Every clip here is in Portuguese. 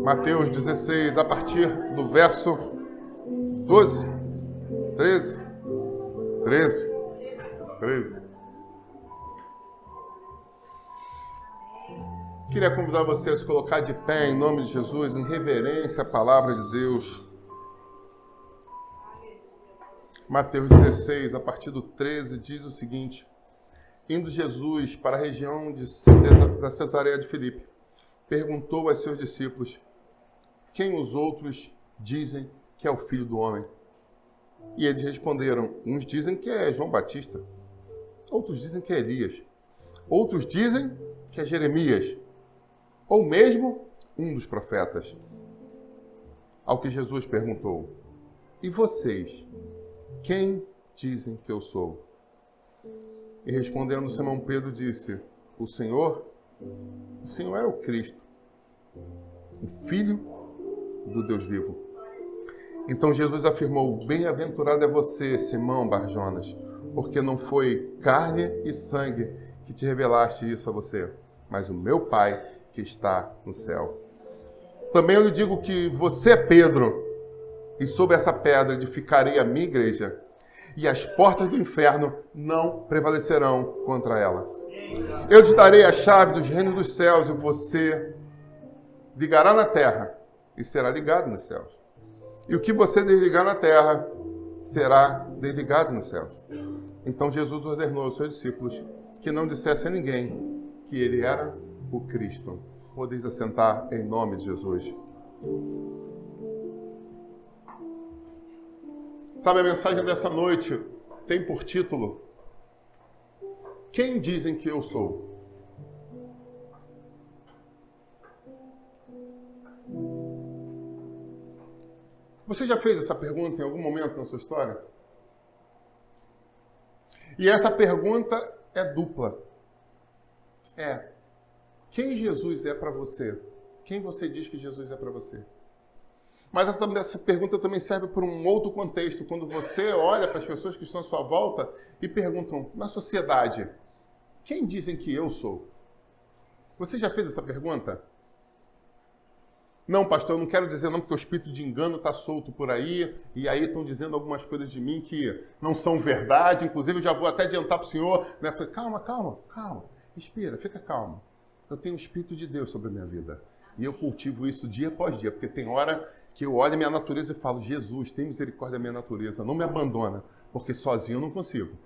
Mateus 16, a partir do verso 12, 13. Queria convidar você a se colocar de pé em nome de Jesus, em reverência à palavra de Deus. Mateus 16, a partir do 13, diz o seguinte: Indo Jesus para a região da Cesareia de Filipe, perguntou aos seus discípulos: Quem os outros dizem que é o Filho do Homem? E eles responderam: Uns dizem que é João Batista, outros dizem que é Elias, outros dizem que é Jeremias, ou mesmo um dos profetas. Ao que Jesus perguntou: E vocês, quem dizem que eu sou? E respondendo Simão Pedro disse: O Senhor é o Cristo, o Filho do Deus vivo. Então Jesus afirmou: Bem-aventurado é você, Simão Bar-Jonas, porque não foi carne e sangue que te revelaste isso a você, mas o meu Pai que está no céu. Também eu lhe digo que você é Pedro, e sobre essa pedra edificarei a minha igreja, e as portas do inferno não prevalecerão contra ela. Eu te darei a chave dos reinos dos céus, e você ligará na terra, e será ligado nos céus. E o que você desligar na terra, será desligado nos céus. Então Jesus ordenou aos seus discípulos que não dissessem a ninguém que ele era o Cristo. Podeis assentar em nome de Jesus. Sabe, a mensagem dessa noite tem por título: Quem dizem que eu sou? Você já fez essa pergunta em algum momento na sua história? E essa pergunta é dupla. Quem Jesus é para você? Quem você diz que Jesus é para você? Mas essa pergunta também serve para um outro contexto, quando você olha para as pessoas que estão à sua volta e perguntam, na sociedade, quem dizem que eu sou? Você já fez essa pergunta? Não, pastor, eu não quero dizer não, porque o espírito de engano está solto por aí, e aí estão dizendo algumas coisas de mim que não são verdade, inclusive eu já vou até adiantar para o senhor, né? Falei, calma, respira, fica calmo. Eu tenho o Espírito de Deus sobre a minha vida. E eu cultivo isso dia após dia, porque tem hora que eu olho a minha natureza e falo, Jesus, tem misericórdia da minha natureza, não me abandona, porque sozinho eu não consigo.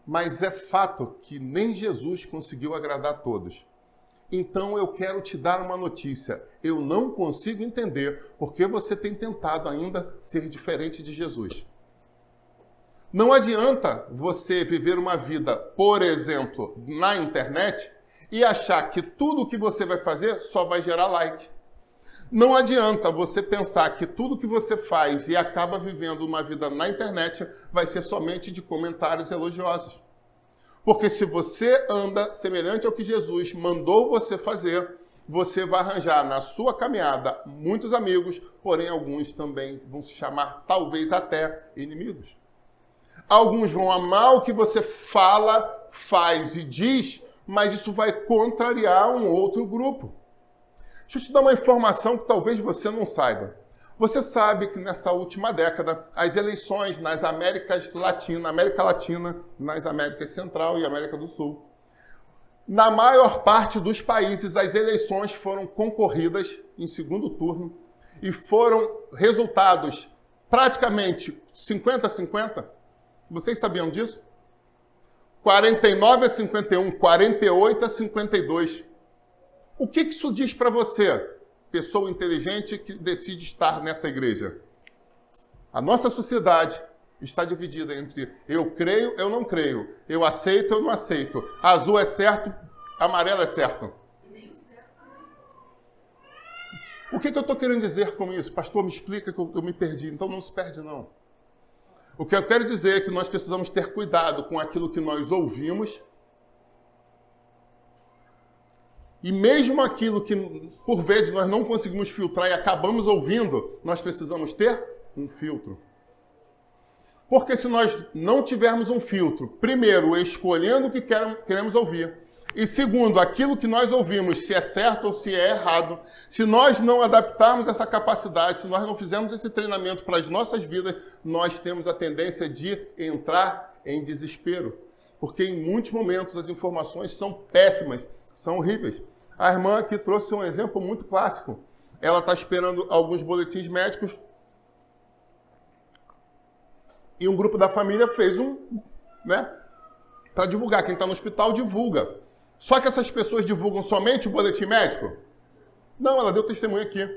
Mas é fato que nem Jesus conseguiu agradar a todos. Então eu quero te dar uma notícia. Eu não consigo entender porque você tem tentado ainda ser diferente de Jesus. Não adianta você viver uma vida, por exemplo, na internet e achar que tudo que você vai fazer só vai gerar like. Não adianta você pensar que tudo que você faz e acaba vivendo uma vida na internet vai ser somente de comentários elogiosos. Porque se você anda semelhante ao que Jesus mandou você fazer, você vai arranjar na sua caminhada muitos amigos, porém alguns também vão se chamar, talvez até, inimigos. Alguns vão amar o que você fala, faz e diz, mas isso vai contrariar um outro grupo. Deixa eu te dar uma informação que talvez você não saiba. Você sabe que nessa última década, as eleições nas América Latina, nas Américas Central e América do Sul, na maior parte dos países, as eleições foram concorridas em segundo turno e foram resultados praticamente 50-50. Vocês sabiam disso? 49-51, 48-52. O que isso diz para você, pessoa inteligente que decide estar nessa igreja? A nossa sociedade está dividida entre eu creio, eu não creio, eu aceito, eu não aceito, azul é certo, amarelo é certo. O que eu estou querendo dizer com isso? Pastor, me explica que eu me perdi. Então não se perde, não. O que eu quero dizer é que nós precisamos ter cuidado com aquilo que nós ouvimos. E mesmo aquilo que, por vezes, nós não conseguimos filtrar e acabamos ouvindo, nós precisamos ter um filtro. Porque se nós não tivermos um filtro, primeiro, escolhendo o que queremos ouvir, E segundo, aquilo que nós ouvimos, se é certo ou se é errado, se nós não adaptarmos essa capacidade, se nós não fizermos esse treinamento para as nossas vidas, nós temos a tendência de entrar em desespero. Porque em muitos momentos as informações são péssimas, são horríveis. A irmã aqui trouxe um exemplo muito clássico. Ela está esperando alguns boletins médicos e um grupo da família fez para divulgar. Quem está no hospital divulga. Só que essas pessoas divulgam somente o boletim médico? Não, ela deu testemunho aqui.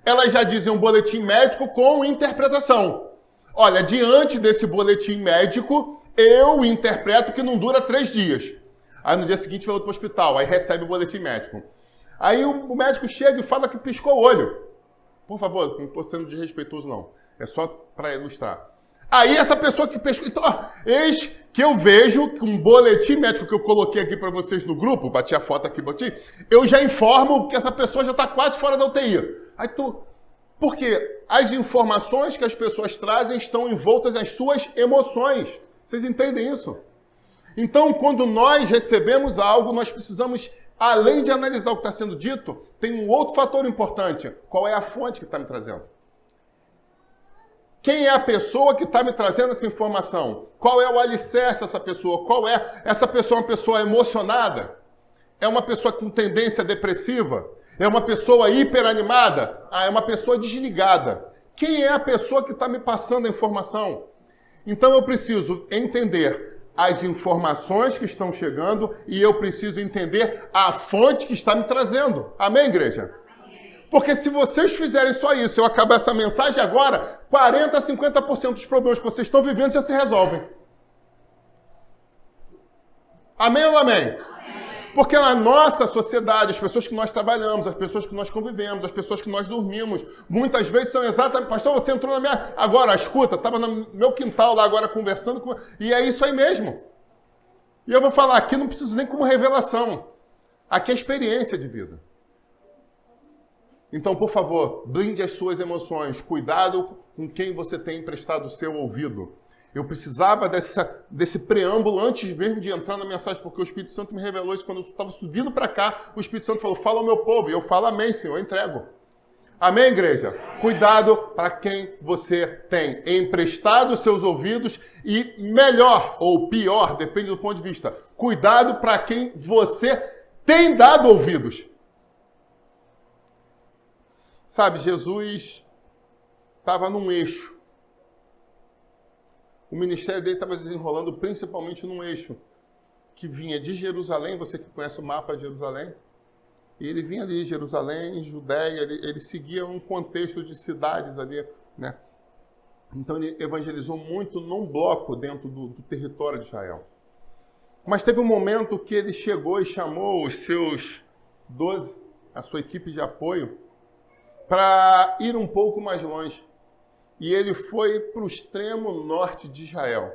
Elas já dizem um boletim médico com interpretação. Olha, diante desse boletim médico, eu interpreto que não dura 3 dias. Aí no dia seguinte vai outro para o hospital, aí recebe o boletim médico. Aí o médico chega e fala que piscou o olho. Por favor, não estou sendo desrespeitoso não. É só para ilustrar. Aí essa pessoa que pescou... Então, eis que eu vejo que um boletim médico que eu coloquei aqui para vocês no grupo, bati a foto aqui, eu já informo que essa pessoa já está quase fora da UTI. Aí porque as informações que as pessoas trazem estão envoltas nas suas emoções. Vocês entendem isso? Então, quando nós recebemos algo, nós precisamos, além de analisar o que está sendo dito, tem um outro fator importante. Qual é a fonte que está me trazendo? Quem é a pessoa que está me trazendo essa informação? Qual é o alicerce dessa pessoa? Essa pessoa é uma pessoa emocionada? É uma pessoa com tendência depressiva? É uma pessoa hiperanimada? É uma pessoa desligada. Quem é a pessoa que está me passando a informação? Então eu preciso entender as informações que estão chegando e eu preciso entender a fonte que está me trazendo. Amém, igreja? Porque se vocês fizerem só isso, eu acabar essa mensagem agora, 40% a 50% dos problemas que vocês estão vivendo já se resolvem. Amém ou não amém? Amém? Porque na nossa sociedade, as pessoas que nós trabalhamos, as pessoas que nós convivemos, as pessoas que nós dormimos, muitas vezes são exatamente... Pastor, você entrou na minha... Agora, escuta, estava no meu quintal lá agora conversando com... E é isso aí mesmo. E eu vou falar aqui, não preciso nem como revelação. Aqui é experiência de vida. Então, por favor, blinde as suas emoções. Cuidado com quem você tem emprestado o seu ouvido. Eu precisava desse preâmbulo antes mesmo de entrar na mensagem, porque o Espírito Santo me revelou isso. Quando eu estava subindo para cá, o Espírito Santo falou, fala ao meu povo. E eu falo, amém, Senhor, eu entrego. Amém, igreja? Cuidado para quem você tem emprestado os seus ouvidos e melhor ou pior, depende do ponto de vista. Cuidado para quem você tem dado ouvidos. Sabe, Jesus estava num eixo. O ministério dele estava desenrolando principalmente num eixo que vinha de Jerusalém, você que conhece o mapa de Jerusalém, e ele vinha ali, Jerusalém, Judéia, ele seguia um contexto de cidades ali, né? Então ele evangelizou muito num bloco dentro do território de Israel. Mas teve um momento que ele chegou e chamou os seus 12, a sua equipe de apoio, para ir um pouco mais longe. E ele foi para o extremo norte de Israel.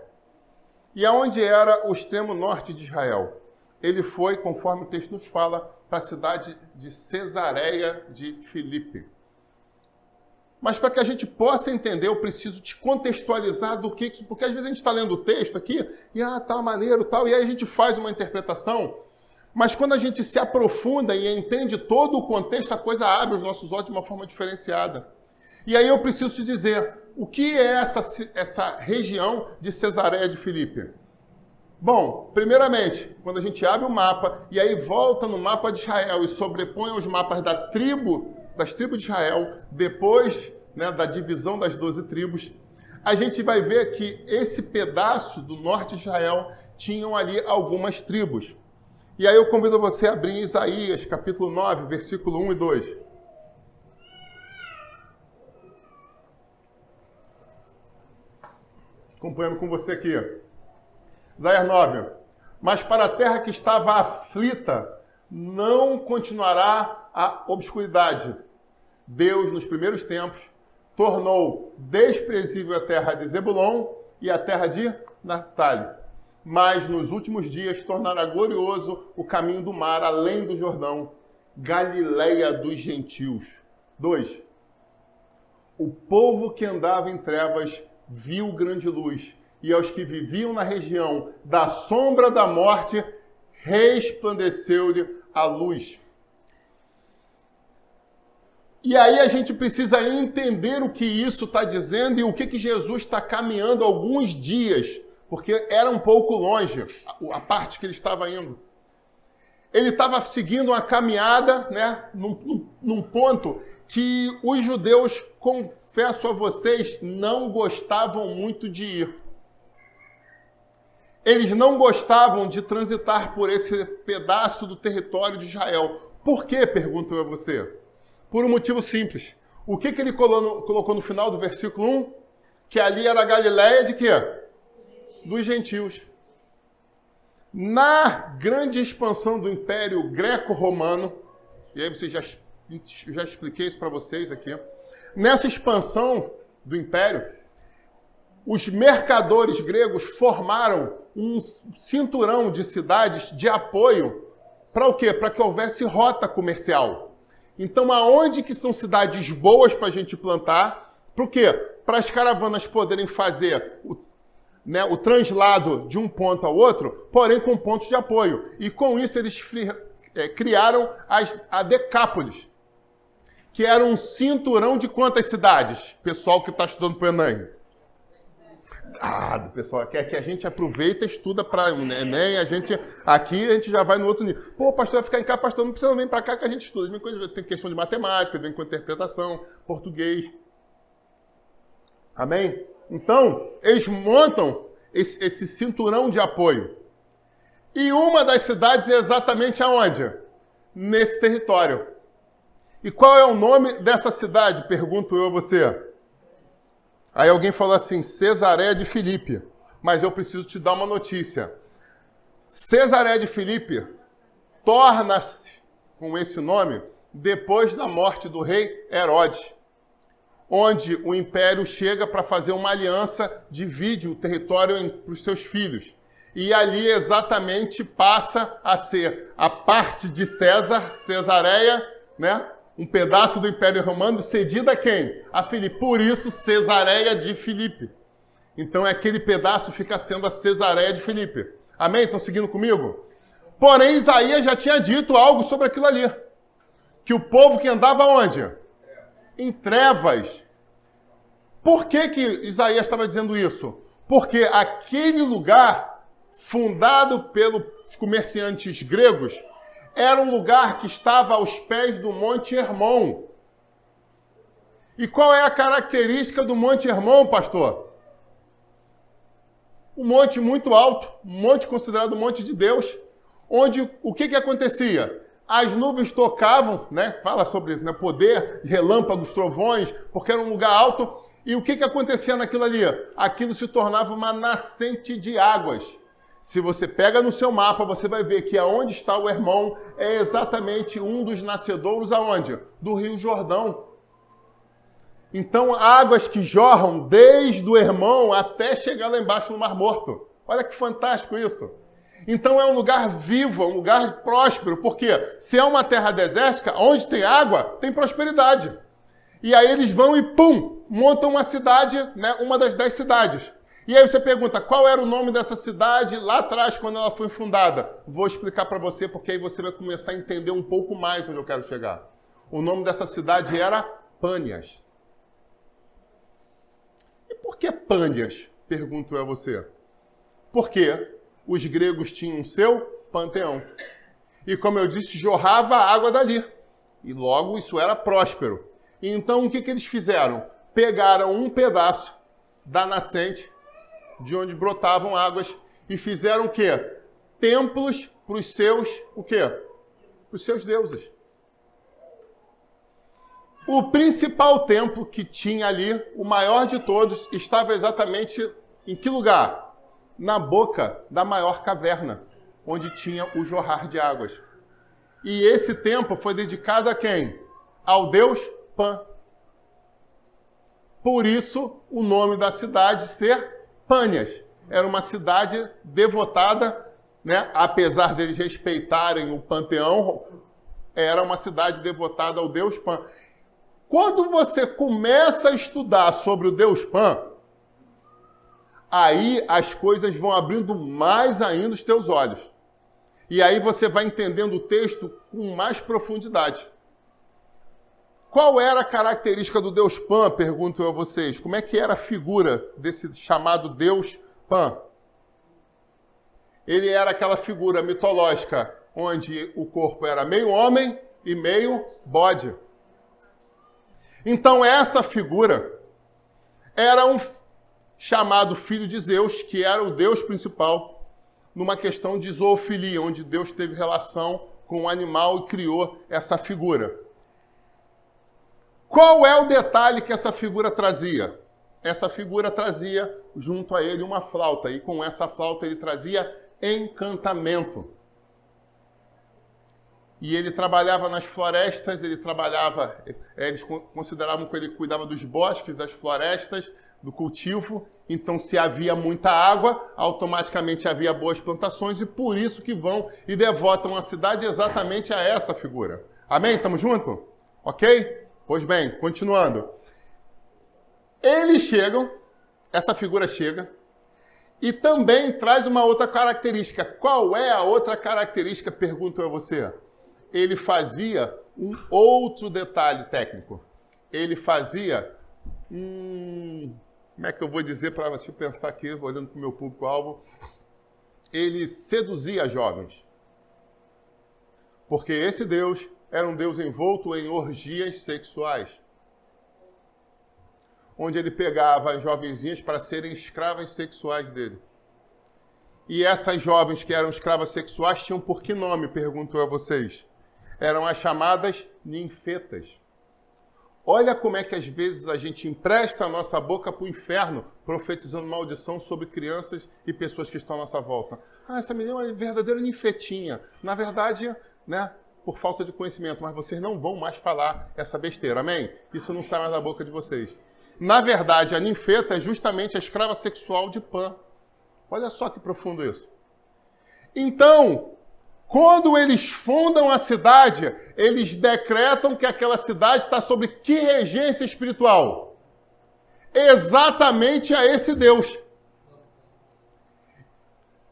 E aonde era o extremo norte de Israel? Ele foi, conforme o texto nos fala, para a cidade de Cesareia de Filipe. Mas para que a gente possa entender, eu preciso te contextualizar do que... Porque às vezes a gente está lendo o texto aqui, e tá maneiro, tal, e aí a gente faz uma interpretação. Mas quando a gente se aprofunda e entende todo o contexto, a coisa abre os nossos olhos de uma forma diferenciada. E aí eu preciso te dizer, o que é essa região de Cesareia de Filipe? Bom, primeiramente, quando a gente abre o mapa e aí volta no mapa de Israel e sobrepõe os mapas das tribos de Israel, depois, né, da divisão das 12 tribos, a gente vai ver que esse pedaço do norte de Israel tinham ali algumas tribos. E aí eu convido você a abrir Isaías, capítulo 9, versículo 1 e 2. Acompanhando com você aqui. Isaías 9. Mas para a terra que estava aflita, não continuará a obscuridade. Deus, nos primeiros tempos, tornou desprezível a terra de Zebulon e a terra de Naftali. Mas nos últimos dias tornará glorioso o caminho do mar, além do Jordão, Galileia dos gentios. 2. O povo que andava em trevas viu grande luz, e aos que viviam na região da sombra da morte, resplandeceu-lhe a luz. E aí a gente precisa entender o que isso está dizendo e o que Jesus está caminhando alguns dias, porque era um pouco longe a parte que ele estava indo. Ele estava seguindo uma caminhada, né, num ponto que os judeus, confesso a vocês, não gostavam muito de ir. Eles não gostavam de transitar por esse pedaço do território de Israel. Por quê, pergunto eu a você? Por um motivo simples. O que ele colocou no final do versículo 1? Que ali era a Galileia de quê? Dos gentios. Na grande expansão do Império Greco-Romano, e aí já expliquei isso para vocês aqui, nessa expansão do Império, os mercadores gregos formaram um cinturão de cidades de apoio para o quê? Para que houvesse rota comercial. Então, aonde que são cidades boas para a gente plantar? Para o quê? Para as caravanas poderem fazer o translado de um ponto ao outro, porém com pontos de apoio. E com isso eles criaram a Decápolis, que era um cinturão de quantas cidades? Pessoal que está estudando para o Enem. Pessoal, que a gente aproveita e estuda para o Enem, aqui a gente já vai no outro nível. Pô, pastor vai ficar em casa, pastor, não precisa vir para cá que a gente estuda. Tem questão de matemática, vem com interpretação, português. Amém? Então, eles montam esse cinturão de apoio. E uma das cidades é exatamente aonde? Nesse território. E qual é o nome dessa cidade? Pergunto eu a você. Aí alguém falou assim, Cesareia de Filipe. Mas eu preciso te dar uma notícia. Cesareia de Filipe torna-se com esse nome depois da morte do rei Herodes, onde o império chega para fazer uma aliança, divide o território para os seus filhos. E ali exatamente passa a ser a parte de César, Cesareia, né? Um pedaço do Império Romano cedido a quem? A Filipe. Por isso, Cesareia de Filipe. Então, aquele pedaço fica sendo a Cesareia de Filipe. Amém? Estão seguindo comigo? Porém, Isaías já tinha dito algo sobre aquilo ali. Que o povo que andava onde? Em trevas. Por que Isaías estava dizendo isso? Porque aquele lugar, fundado pelos comerciantes gregos, era um lugar que estava aos pés do Monte Hermon. E qual é a característica do Monte Hermon, pastor? Um monte muito alto, um monte considerado um monte de Deus, onde o que acontecia? As nuvens tocavam, né? Fala sobre poder, relâmpagos, trovões, porque era um lugar alto. E o que acontecia naquilo ali? Aquilo se tornava uma nascente de águas. Se você pega no seu mapa, você vai ver que aonde está o Hermon é exatamente um dos nascedouros aonde? Do Rio Jordão. Então, águas que jorram desde o Hermon até chegar lá embaixo no Mar Morto. Olha que fantástico isso. Então, é um lugar vivo, um lugar próspero, porque se é uma terra desértica, onde tem água, tem prosperidade. E aí eles vão e, pum, montam uma cidade, né, uma das 10 cidades. E aí você pergunta, qual era o nome dessa cidade lá atrás, quando ela foi fundada? Vou explicar para você, porque aí você vai começar a entender um pouco mais onde eu quero chegar. O nome dessa cidade era Pânias. E por que Pânias? Pergunto eu a você. Porque os gregos tinham seu panteão. E como eu disse, jorrava a água dali. E logo isso era próspero. E então o que eles fizeram? Pegaram um pedaço da nascente, de onde brotavam águas, e fizeram o quê? Templos para os seus, o quê? Para os seus deuses. O principal templo que tinha ali, o maior de todos, estava exatamente em que lugar? Na boca da maior caverna, onde tinha o jorrar de águas. E esse templo foi dedicado a quem? Ao deus Pan. Por isso, o nome da cidade ser Pânias. Era uma cidade devotada, né? Apesar deles respeitarem o panteão, era uma cidade devotada ao deus Pan. Quando você começa a estudar sobre o deus Pan, aí as coisas vão abrindo mais ainda os teus olhos. E aí você vai entendendo o texto com mais profundidade. Qual era a característica do Deus Pan, pergunto eu a vocês? Como é que era a figura desse chamado Deus Pan? Ele era aquela figura mitológica, onde o corpo era meio homem e meio bode. Então essa figura era um chamado filho de Zeus, que era o Deus principal, numa questão de zoofilia, onde Deus teve relação com o animal e criou essa figura. Qual é o detalhe que essa figura trazia? Essa figura trazia junto a ele uma flauta, e com essa flauta ele trazia encantamento. E ele trabalhava nas florestas, eles consideravam que ele cuidava dos bosques, das florestas, do cultivo. Então, se havia muita água, automaticamente havia boas plantações, e por isso que vão e devotam a cidade exatamente a essa figura. Amém? Estamos juntos? Ok? Pois bem, continuando. Eles chegam, essa figura chega, e também traz uma outra característica. Qual é a outra característica, pergunto eu a você? Ele fazia um outro detalhe técnico. Ele fazia como é que eu vou dizer para você pensar aqui, olhando para o meu público-alvo? Ele seduzia jovens. Porque esse Deus era um Deus envolto em orgias sexuais. Onde ele pegava as jovenzinhas para serem escravas sexuais dele. E essas jovens que eram escravas sexuais tinham por que nome, pergunto eu a vocês? Eram as chamadas ninfetas. Olha como é que às vezes a gente empresta a nossa boca para o inferno, profetizando maldição sobre crianças e pessoas que estão à nossa volta. Ah, essa menina é uma verdadeira ninfetinha. Na verdade, né, por falta de conhecimento, mas vocês não vão mais falar essa besteira, amém? Isso não sai mais da boca de vocês. Na verdade, a ninfeta é justamente a escrava sexual de Pan. Olha só que profundo isso. Então, quando eles fundam a cidade, eles decretam que aquela cidade está sob que regência espiritual? Exatamente a esse Deus.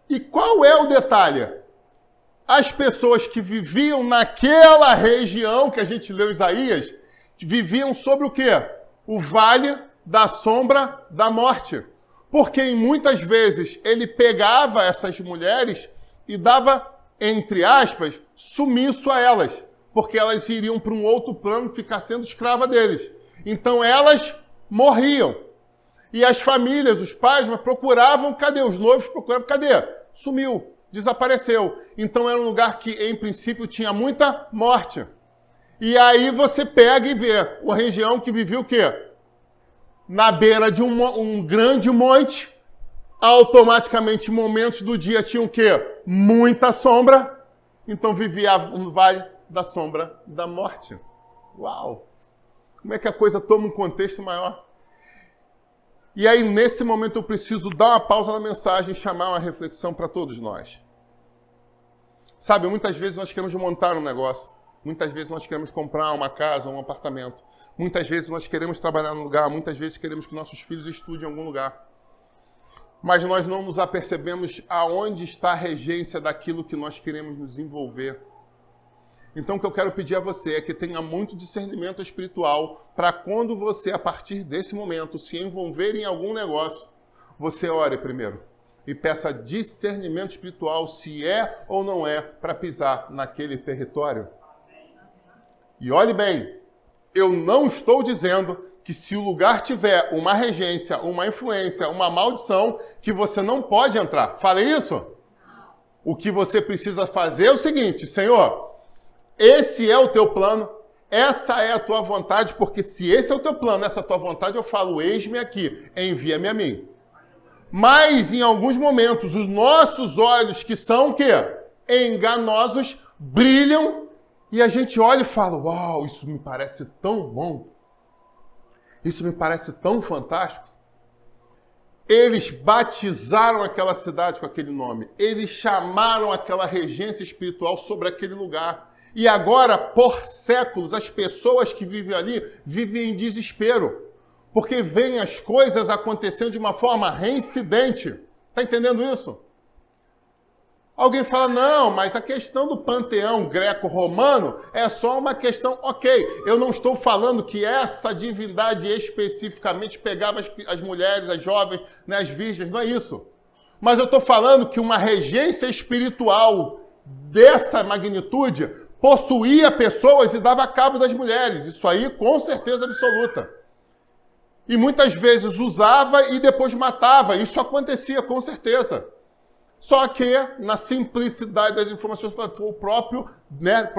E qual é o detalhe? As pessoas que viviam naquela região que a gente leu em Isaías, viviam sobre o quê? O vale da sombra da morte. Porque muitas vezes ele pegava essas mulheres e dava, entre aspas, sumiço a elas, porque elas iriam para um outro plano ficar sendo escrava deles. Então elas morriam. E as famílias, os pais, procuravam, cadê os noivos? Procuravam, cadê? Sumiu, desapareceu. Então era um lugar que, em princípio, tinha muita morte. E aí você pega e vê uma região que vivia o quê? Na beira de um grande monte, automaticamente momentos do dia tinham o quê? Muita sombra, então vivia no vale da sombra da morte. Uau! Como é que a coisa toma um contexto maior? E aí, nesse momento, eu preciso dar uma pausa na mensagem e chamar uma reflexão para todos nós. Sabe, muitas vezes nós queremos montar um negócio, muitas vezes nós queremos comprar uma casa, um apartamento, muitas vezes nós queremos trabalhar num lugar, muitas vezes queremos que nossos filhos estudem em algum lugar. Mas nós não nos apercebemos aonde está a regência daquilo que nós queremos nos envolver. Então, o que eu quero pedir a você é que tenha muito discernimento espiritual para quando você, a partir desse momento, se envolver em algum negócio, você ore primeiro e peça discernimento espiritual se é ou não é para pisar naquele território. E olhe bem, eu não estou dizendo que se o lugar tiver uma regência, uma influência, uma maldição, que você não pode entrar. Falei isso? O que você precisa fazer é o seguinte: Senhor, esse é o teu plano, essa é a tua vontade, porque se esse é o teu plano, essa é a tua vontade, eu falo, eis-me aqui, envia-me a mim. Mas, em alguns momentos, os nossos olhos, que são o quê? Enganosos, brilham, e a gente olha e fala, uau, isso me parece tão bom. Isso me parece tão fantástico. Eles batizaram aquela cidade com aquele nome. Eles chamaram aquela regência espiritual sobre aquele lugar. E agora, por séculos, as pessoas que vivem ali vivem em desespero. Porque veem as coisas acontecendo de uma forma reincidente. Está entendendo isso? Alguém fala, não, mas a questão do panteão greco-romano é só uma questão, ok, eu não estou falando que essa divindade especificamente pegava as mulheres, as jovens, né, as virgens, não é isso. Mas eu estou falando que uma regência espiritual dessa magnitude possuía pessoas e dava cabo das mulheres. Isso aí, com certeza absoluta. E muitas vezes usava e depois matava. Isso acontecia, com certeza. Só que, na simplicidade das informações, foi o próprio, né,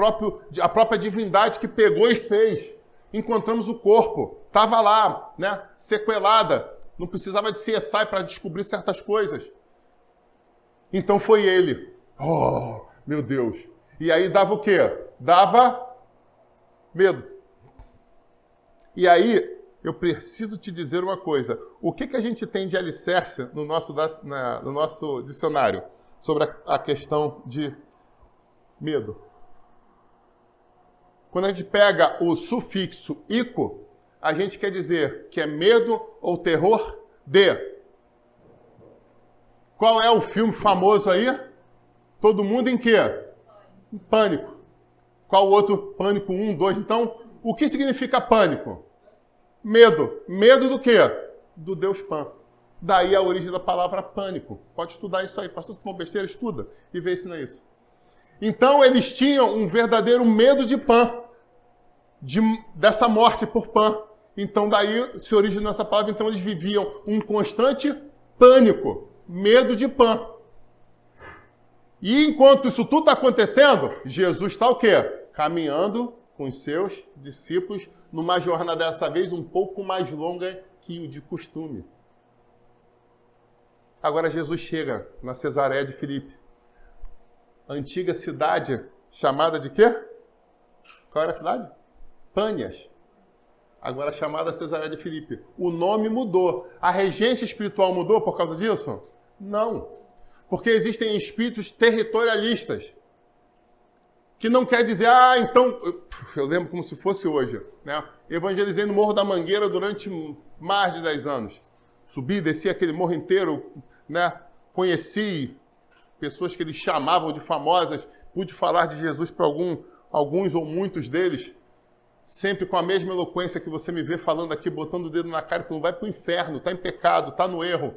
a própria divindade que pegou e fez. Encontramos o corpo. Estava lá, né, sequelada. Não precisava de CSI para descobrir certas coisas. Então foi ele. Oh, meu Deus. E aí dava o quê? Dava medo. E aí, eu preciso te dizer uma coisa. O que a gente tem de alicerce no nosso dicionário sobre a questão de medo? Quando a gente pega o sufixo ico, a gente quer dizer que é medo ou terror de. Qual é o filme famoso aí? Todo mundo em quê? Em pânico. Qual o outro? Pânico 1, 2. Então, o que significa pânico? Medo. Medo do quê? Do Deus Pan. Daí a origem da palavra pânico. Pode estudar isso aí. Pastor, se for besteira, estuda e vê se não é isso. Então, eles tinham um verdadeiro medo de Pan. Dessa morte por Pan. Então, daí se origina essa palavra. Então, eles viviam um constante pânico. Medo de Pan. E enquanto isso tudo está acontecendo, Jesus está o quê? Caminhando com os seus discípulos numa jornada dessa vez um pouco mais longa que o de costume. Agora Jesus chega na Cesareia de Filipe. Antiga cidade chamada de quê? Qual era a cidade? Pânias. Agora chamada Cesareia de Filipe. O nome mudou. A regência espiritual mudou por causa disso? Não. Porque existem espíritos territorialistas. Que não quer dizer, então... Eu lembro como se fosse hoje, né? Evangelizei no Morro da Mangueira durante mais de 10 anos. Subi, desci aquele morro inteiro, né? Conheci pessoas que eles chamavam de famosas. Pude falar de Jesus para alguns ou muitos deles. Sempre com a mesma eloquência que você me vê falando aqui, botando o dedo na cara e falando, vai para o inferno, está em pecado, está no erro.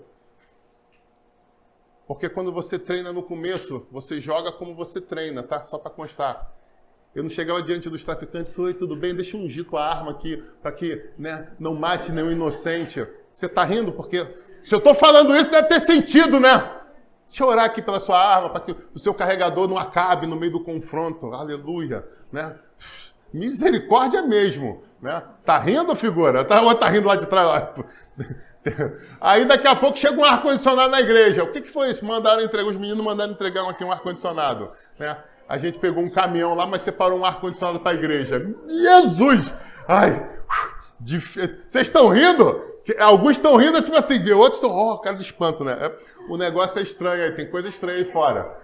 Porque quando você treina no começo, você joga como você treina, tá? Só para constar. Eu não chegava diante dos traficantes, oi, tudo bem? Deixa eu ungir tua arma aqui, para que, né, não mate nenhum inocente. Você tá rindo? Porque se eu tô falando isso, deve ter sentido, né? Deixa eu orar aqui pela sua arma, para que o seu carregador não acabe no meio do confronto. Aleluia, né? Misericórdia mesmo, né? Tá rindo, figura? Ou tá rindo lá de trás? Aí daqui a pouco chega um ar-condicionado na igreja. O que foi isso? Os meninos mandaram entregar aqui um ar-condicionado, né? A gente pegou um caminhão lá, mas separou um ar-condicionado para a igreja. Jesus! Ai! Vocês estão rindo? Alguns estão rindo, tipo assim, outros estão, cara de espanto, né? O negócio é estranho aí, tem coisa estranha aí fora.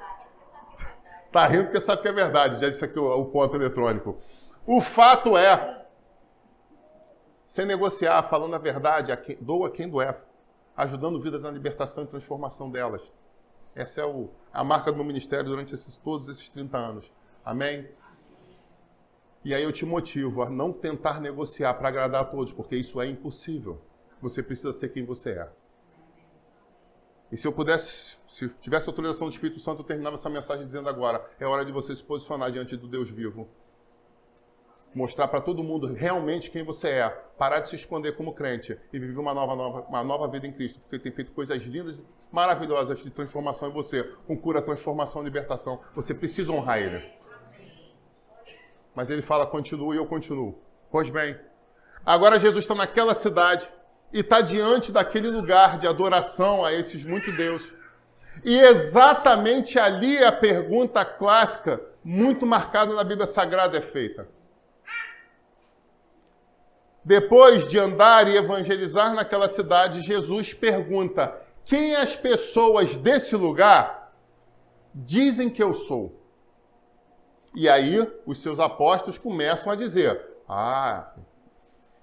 Tá rindo porque sabe que é verdade, já disse aqui o ponto eletrônico. O fato é, sem negociar, falando a verdade, doa quem doer, ajudando vidas na libertação e transformação delas. Essa é a marca do meu ministério durante todos esses 30 anos. Amém? E aí eu te motivo a não tentar negociar para agradar a todos, porque isso é impossível. Você precisa ser quem você é. E se eu pudesse, se tivesse autorização do Espírito Santo, eu terminava essa mensagem dizendo agora, é hora de você se posicionar diante do Deus vivo. Mostrar para todo mundo realmente quem você é. Parar de se esconder como crente e viver uma nova vida em Cristo. Porque Ele tem feito coisas lindas e maravilhosas de transformação em você. Com cura, transformação, libertação. Você precisa honrar Ele. Mas Ele fala, continua e eu continuo. Pois bem, agora Jesus está naquela cidade e está diante daquele lugar de adoração a esses muitos deuses. E exatamente ali a pergunta clássica, muito marcada na Bíblia Sagrada, é feita. Depois de andar e evangelizar naquela cidade, Jesus pergunta, quem as pessoas desse lugar dizem que eu sou? E aí os seus apóstolos começam a dizer,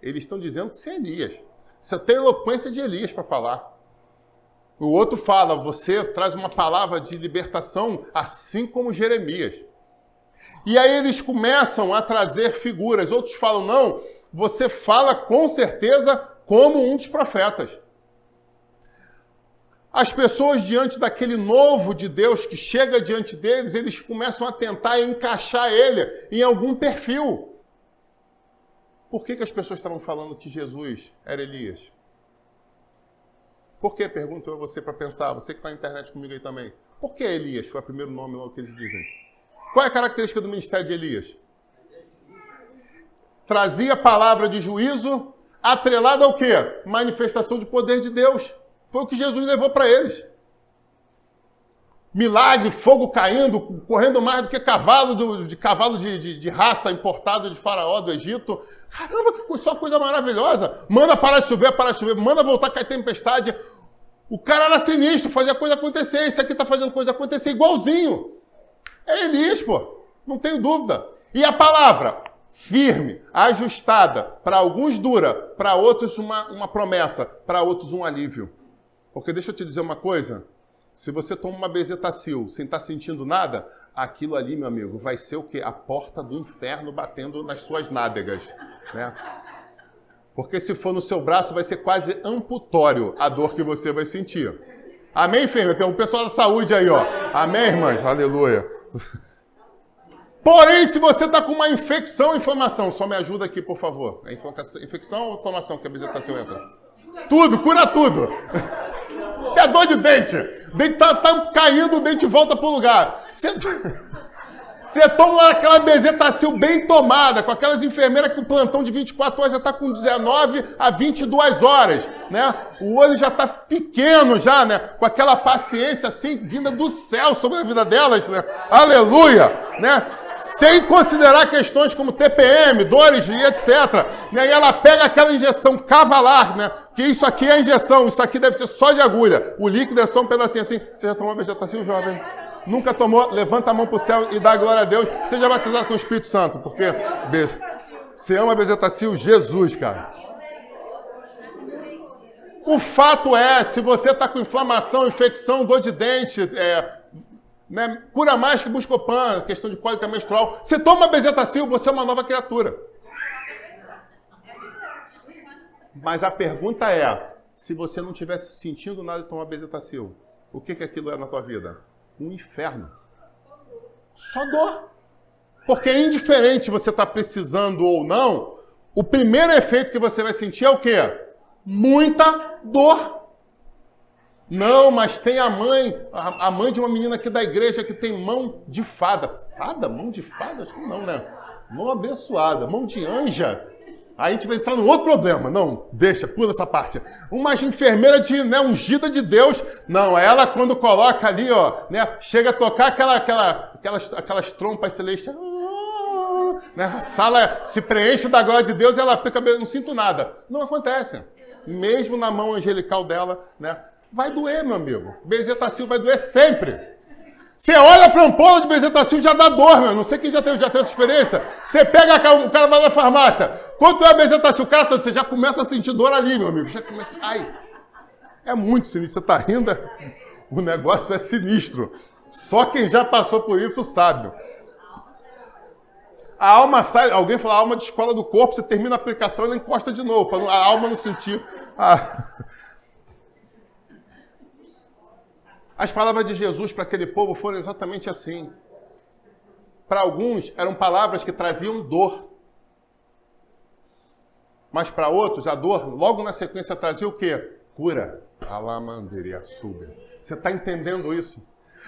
eles estão dizendo que você é Elias. Você tem eloquência de Elias para falar. O outro fala, você traz uma palavra de libertação, assim como Jeremias. E aí eles começam a trazer figuras. Outros falam, não, você fala com certeza como um dos profetas. As pessoas diante daquele novo de Deus que chega diante deles, eles começam a tentar encaixar ele em algum perfil. Por que as pessoas estavam falando que Jesus era Elias? Por que? Pergunto a você para pensar. Você que está na internet comigo aí também. Por que Elias? Foi o primeiro nome logo que eles dizem. Qual é a característica do ministério de Elias? Trazia palavra de juízo, atrelada ao quê? Manifestação de poder de Deus. Foi o que Jesus levou para eles. Milagre, fogo caindo, correndo mais do que cavalo de raça importado de Faraó do Egito. Caramba, que só coisa maravilhosa. Manda parar de chover, manda voltar a cair tempestade. O cara era sinistro, fazia coisa acontecer. Esse aqui está fazendo coisa acontecer igualzinho. É Elias, pô. Não tenho dúvida. E a palavra? Firme, ajustada. Para alguns dura, para outros uma promessa, para outros um alívio. Porque deixa eu te dizer uma coisa. Se você toma uma bezetacil sem estar sentindo nada, aquilo ali, meu amigo, vai ser o quê? A porta do inferno batendo nas suas nádegas, né? Porque se for no seu braço, vai ser quase amputório a dor que você vai sentir. Amém, enfermeira? Tem um pessoal da saúde aí, ó. Amém, irmãs? Aleluia. Porém, se você está com uma infecção ou inflamação, só me ajuda aqui, por favor. É infecção ou inflamação que a bezetacil entra? Tudo, cura tudo. É dor de dente. O dente tá caindo, o dente volta pro lugar. Você toma aquela bezetacil bem tomada, com aquelas enfermeiras que o plantão de 24 horas já está com 19 a 22 horas, né? O olho já está pequeno já, né? Com aquela paciência assim, vinda do céu sobre a vida delas, né? Aleluia, né? Sem considerar questões como TPM, dores e etc. E aí ela pega aquela injeção cavalar, né? Que isso aqui é injeção, isso aqui deve ser só de agulha. O líquido é só um pedacinho assim. Você já tomou bezetacil, jovem? Nunca tomou? Levanta a mão para o céu e dá glória a Deus. Seja batizado com o Espírito Santo, porque você ama bezetacil, Jesus, cara. O fato é, se você está com inflamação, infecção, dor de dente, né, cura mais que Buscopan, questão de cólica menstrual, você toma bezetacil, você é uma nova criatura. Mas a pergunta é, se você não estivesse sentindo nada de tomar bezetacil, o que aquilo é na tua vida? Um inferno. Só dor. Porque indiferente você está precisando ou não, o primeiro efeito que você vai sentir é o quê? Muita dor. Não, mas tem a mãe de uma menina aqui da igreja que tem mão de fada. Fada? Mão de fada? Acho que não, né? Mão abençoada, mão de anja. Aí a gente vai entrar num outro problema. Não, deixa, pula essa parte. Uma enfermeira ungida de Deus. Não, ela quando coloca ali, ó, né, chega a tocar aquelas trompas celestes. Né, a sala se preenche da glória de Deus e ela fica, não sinto nada. Não acontece. Mesmo na mão angelical dela, né? Vai doer, meu amigo. Bezetacil vai doer sempre. Você olha para um polo de bezetacil já dá dor, meu. Não sei quem já teve essa experiência. Você pega, o cara vai na farmácia. Quanto é a bezetacil? O cara, você já começa a sentir dor ali, meu amigo. Já começa. Ai. É muito sinistro. Você tá rindo? O negócio é sinistro. Só quem já passou por isso sabe. A alma sai, alguém fala, a alma descola do corpo, você termina a aplicação e ela encosta de novo, para a alma não sentir. As palavras de Jesus para aquele povo foram exatamente assim. Para alguns, eram palavras que traziam dor. Mas para outros, a dor, logo na sequência, trazia o quê? Cura. Alamanderia sube. Você está entendendo isso?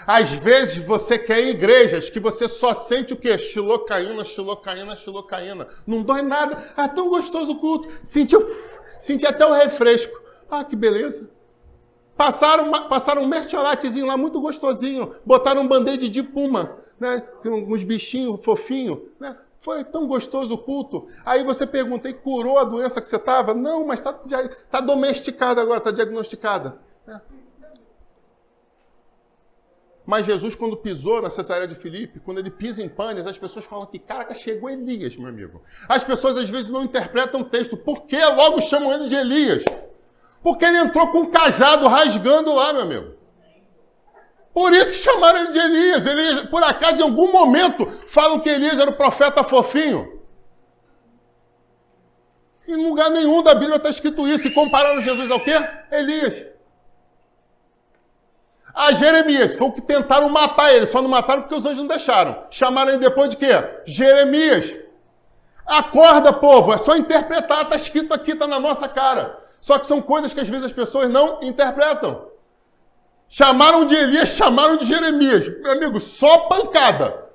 Às vezes você quer ir em igrejas que você só sente o quê? Xilocaína, xilocaína, xilocaína. Não dói nada. Ah, tão gostoso o culto. Senti até o refresco. Ah, que beleza. Passaram um mertiolatezinho lá, muito gostosinho. Botaram um band-aid de puma, né? Uns bichinhos fofinhos, né? Foi tão gostoso o culto. Aí você pergunta, e curou a doença que você estava? Não, mas está domesticada agora, está diagnosticada. Né? Mas Jesus, quando pisou na Cesareia de Filipe, quando ele pisa em Panes, as pessoas falam que, caraca, chegou Elias, meu amigo. As pessoas às vezes não interpretam o texto. Por que logo chamam ele de Elias? Porque ele entrou com um cajado rasgando lá, meu amigo. Por isso que chamaram ele de Elias. Elias, por acaso, em algum momento, falam que Elias era o profeta fofinho? Em lugar nenhum da Bíblia está escrito isso. E compararam Jesus ao quê? Elias. A Jeremias. Foi o que tentaram matar ele. Só não mataram porque os anjos não deixaram. Chamaram ele depois de quê? Jeremias. Acorda, povo. É só interpretar. Está escrito aqui, está na nossa cara. Só que são coisas que às vezes as pessoas não interpretam. Chamaram de Elias, chamaram de Jeremias. Meu amigo, só pancada.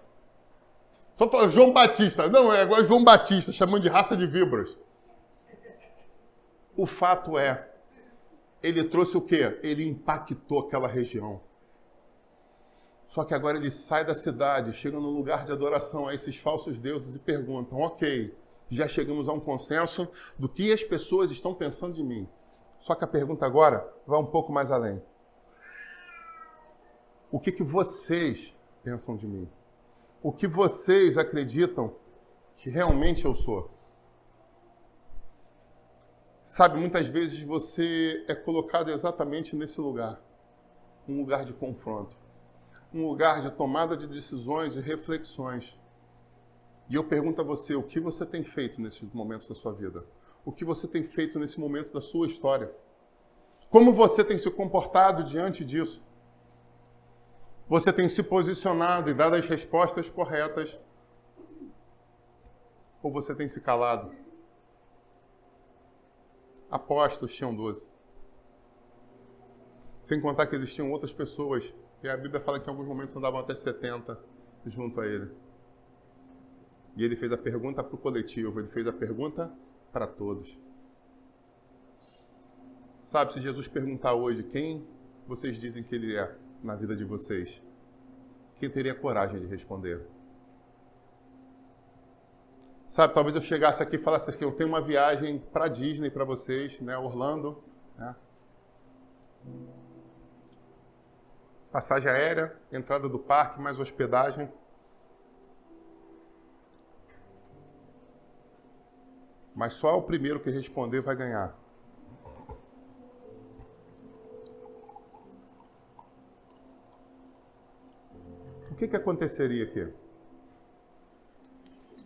Só João Batista. Não, é agora João Batista, chamando de raça de víboras. O fato é, ele trouxe o quê? Ele impactou aquela região. Só que agora ele sai da cidade, chega num lugar de adoração a esses falsos deuses e perguntam, ok, já chegamos a um consenso do que as pessoas estão pensando de mim. Só que a pergunta agora vai um pouco mais além. O que vocês pensam de mim? O que vocês acreditam que realmente eu sou? Sabe, muitas vezes você é colocado exatamente nesse lugar. Um lugar de confronto. Um lugar de tomada de decisões e reflexões. E eu pergunto a você, o que você tem feito nesses momentos da sua vida? O que você tem feito nesse momento da sua história? Como você tem se comportado diante disso? Você tem se posicionado e dado as respostas corretas? Ou você tem se calado? Apóstolos tinham 12. Sem contar que existiam outras pessoas. E a Bíblia fala que em alguns momentos andavam até 70 junto a ele. E ele fez a pergunta para o coletivo, ele fez a pergunta para todos. Sabe, se Jesus perguntar hoje quem vocês dizem que ele é na vida de vocês, quem teria coragem de responder? Sabe, talvez eu chegasse aqui e falasse que eu tenho uma viagem para Disney para vocês, né, Orlando, né? Passagem aérea, entrada do parque, mais hospedagem. Mas só o primeiro que responder vai ganhar. O que aconteceria aqui?